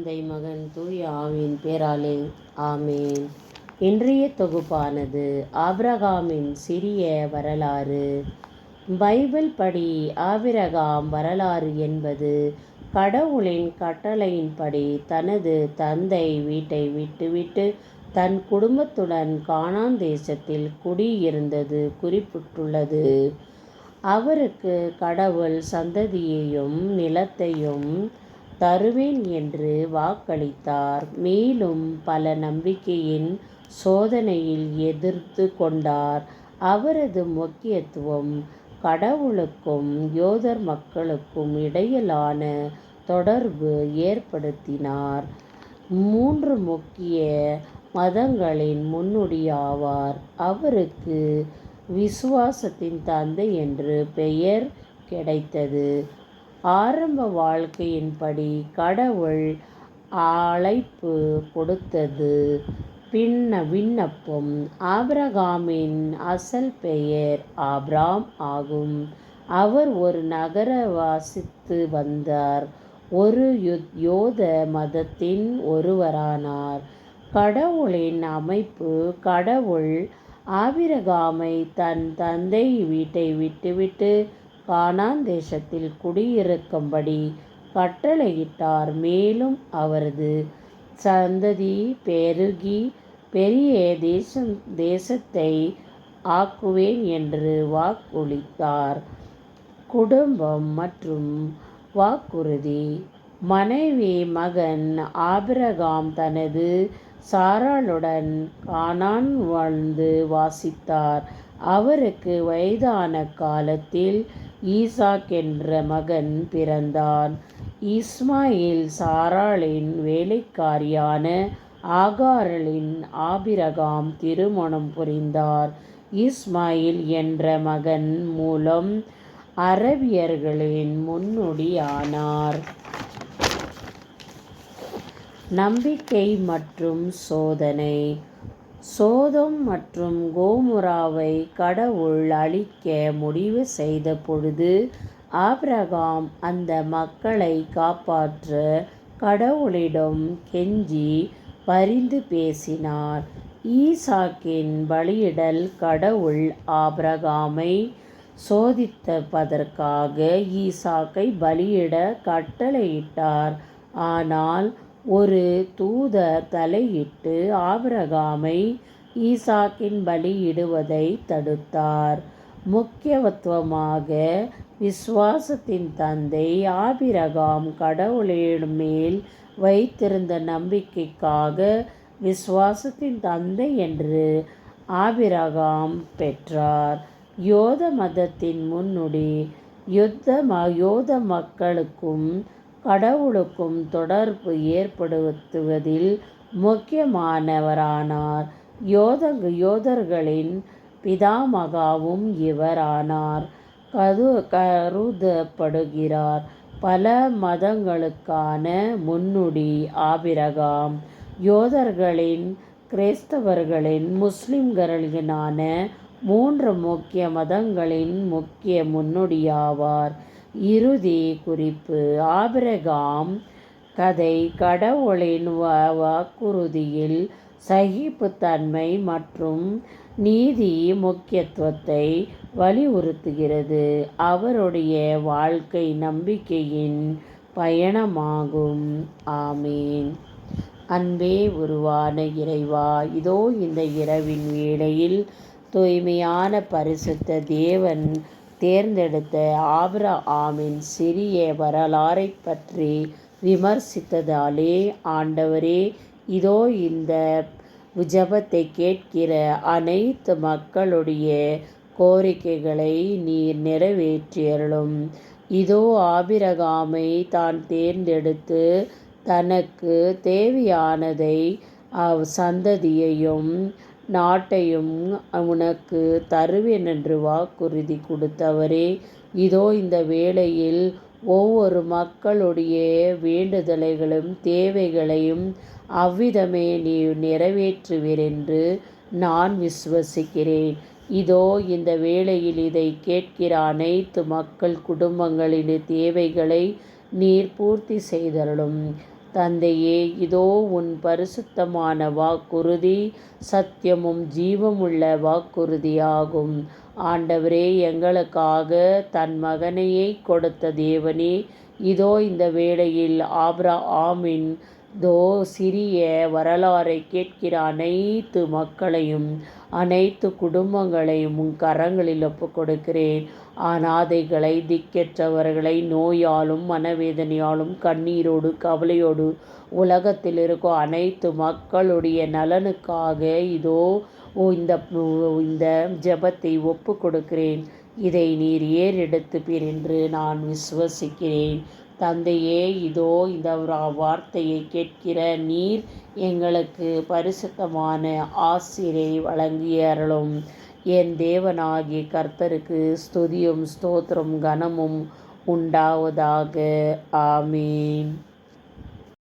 தந்தை மகன் தூய ஆவியின் பேராலே ஆமேன். இன்றைய தொகுப்பானது ஆபிரகாமின் சிறிய வரலாறு. பைபிள் படி ஆபிரகாம் வரலாறு என்பது கடவுளின் கட்டளையின்படி தனது தந்தை வீட்டை விட்டுவிட்டு தன் குடும்பத்துடன் கானான் தேசத்தில் குடியிருந்தது குறிப்பிட்டுள்ளது. அவருக்கு கடவுள் சந்ததியையும் நிலத்தையும் தருவேன் என்று வாக்களித்தார். மேலும் பல நம்பிக்கையின் சோதனையில் எதிர்த்து கொண்டார். அவரது முக்கியத்துவம் கடவுளுக்கும் யூதர் மக்களுக்கும் இடையிலான தொடர்பு ஏற்படுத்தினார். 3 முக்கிய மதங்களின் முன்னோடியாவார். அவருக்கு விசுவாசத்தின் தந்தை என்று பெயர் கிடைத்தது. ஆரம்ப வாழ்க்கையின்படி கடவுள் அழைப்பு கொடுத்தது விண்ணப்பம். ஆபிரகாமின் அசல் பெயர் ஆபிராம் ஆகும். அவர் ஒரு நகர வசித்து வந்தார். ஒரு யூத மதத்தின் ஒருவரானார். கடவுளின் அமைப்பு கடவுள் ஆபிரகாமை தன் தந்தை வீட்டை விட்டுவிட்டு கானான் தேசத்தில் குடியிருக்கும்படி கட்டளையிட்டார். மேலும் அவரது சந்ததி பெருகி பெரிய தேசத்தை ஆக்குவேன் என்று வாக்களித்தார். குடும்பம் மற்றும் வாக்குறுதி. மனைவி மகன் ஆபிரகாம் தனது சாராளுடன் கானான் வாழ்ந்து வாசித்தார். அவருக்கு வயதான காலத்தில் ஈசாக் என்ற மகன் பிறந்தான். இஸ்மாயில் சாராளின் வேலைக்காரியான ஆகாரின் ஆபிரகாம் திருமணம் புரிந்தார். இஸ்மாயில் என்ற மகன் மூலம் அரபியர்களின் முன்னோடியானார். நம்பிக்கை மற்றும் சோதனை. சோதோம் மற்றும் கோமோராவை கடவுள் அழிக்க முடிவு செய்த பொழுது ஆபிரகாம் அந்த மக்களை காப்பாற்ற கடவுளிடம் கெஞ்சி பரிந்து பேசினார். ஈசாக்கின் பலியிடல். கடவுள் ஆபிரகாமை சோதிப்பதற்காக ஈசாக்கை பலியிட கட்டளையிட்டார். ஆனால் ஒரு தூதர் தலையிட்டு ஆபிரகாமை ஈசாக்கின் பலியிடுவதை தடுத்தார். முக்கியத்துவமாக விசுவாசத்தின் தந்தை. ஆபிரகாம் கடவுளின் மேல் வைத்திருந்த நம்பிக்கைக்காக விசுவாசத்தின் தந்தை என்று ஆபிரகாம் பெற்றார். யூத மதத்தின் முன்னோடி. யூத மக்களுக்கும் கடவுளுக்கும் தொடர்பு ஏற்படுத்துவதில் முக்கியமானவரானார். யூதர்களின் பிதாமகாவும் இவரானார் கருதப்படுகிறார். பல மதங்களுக்கான முன்னோடி ஆபிரகாம். யூதர்களின் கிறிஸ்தவர்களின் முஸ்லிம்களினான 3 முக்கிய மதங்களின் முக்கிய முன்னோடியாவார். இறுதி குறிப்பு. ஆபிரகாம் கதை கடவுளின் வாக்குறுதியில் சகிப்புத்தன்மை மற்றும் நீதி முக்கியத்துவத்தை வலியுறுத்துகிறது. அவருடைய வாழ்க்கை நம்பிக்கையின் பயணமாகும். ஆமேன். அன்பே உருவான இறைவா, இதோ இந்த இரவின் வேளையில் தூய்மையான பரிசுத்த தேவன் தேர்ந்தெடுத்த ஆபிரகாமின் சிறிய வரலாறை பற்றி விமர்சித்ததாலே ஆண்டவரே, இதோ இந்த ஜெபத்தை கேட்கிற அனைத்து மக்களுடைய கோரிக்கைகளை நீர் நிறைவேற்றியருளும். இதோ ஆபிரகாமை தான் தேர்ந்தெடுத்து தனக்கு தேவையானதை சந்ததியையும் நாட்டையும் உனக்கு தருவேன் என்று வாக்குறுதி கொடுத்தவரே, இதோ இந்த வேளையில் ஒவ்வொரு மக்களுடைய வேண்டுதல்களும் தேவைகளையும் அவ்விதமே நீ நிறைவேற்றுவீர் என்று நான் விசுவசிக்கிறேன். இதோ இந்த வேளையில் இதை கேட்கிற அனைத்து மக்கள் குடும்பங்களின் தேவைகளை நீர் பூர்த்தி செய்தருளும். தந்தையே, இதோ உன் பரிசுத்தமான வாக்குறுதி சத்தியமும் ஜீவமுள்ள வாக்குறுதியாகும். ஆண்டவரே, எங்களுக்காக தன் மகனையே கொடுத்த தேவனே, இதோ இந்த வேளையில் ஆபிரகாமின் சிறிய வரலாறை கேட்கிற அனைத்து மக்களையும் அனைத்து குடும்பங்களையும் உன் கரங்களில் ஒப்புக் கொடுக்கிறேன். அனாதைகளை, திக்கற்றவர்களை, நோயாலும் மனவேதனையாலும் கண்ணீரோடு கவலையோடு உலகத்தில் இருக்கும் அனைத்து மக்களுடைய நலனுக்காக இதோ இந்த ஜெபத்தை ஒப்பு கொடுக்கிறேன். இதை நீர் ஏறெடுத்துப்பீர் என்று நான் விசுவசிக்கிறேன். தந்தையே, இதோ இந்த வார்த்தையை கேட்கிற நீர் எங்களுக்கு பரிசுத்தமான ஆசீரை வழங்கியருளும். என் தேவனாகிய கர்த்தருக்கு ஸ்துதியும் ஸ்தோத்திரம் கனமும் உண்டாவதாக. ஆமீன்.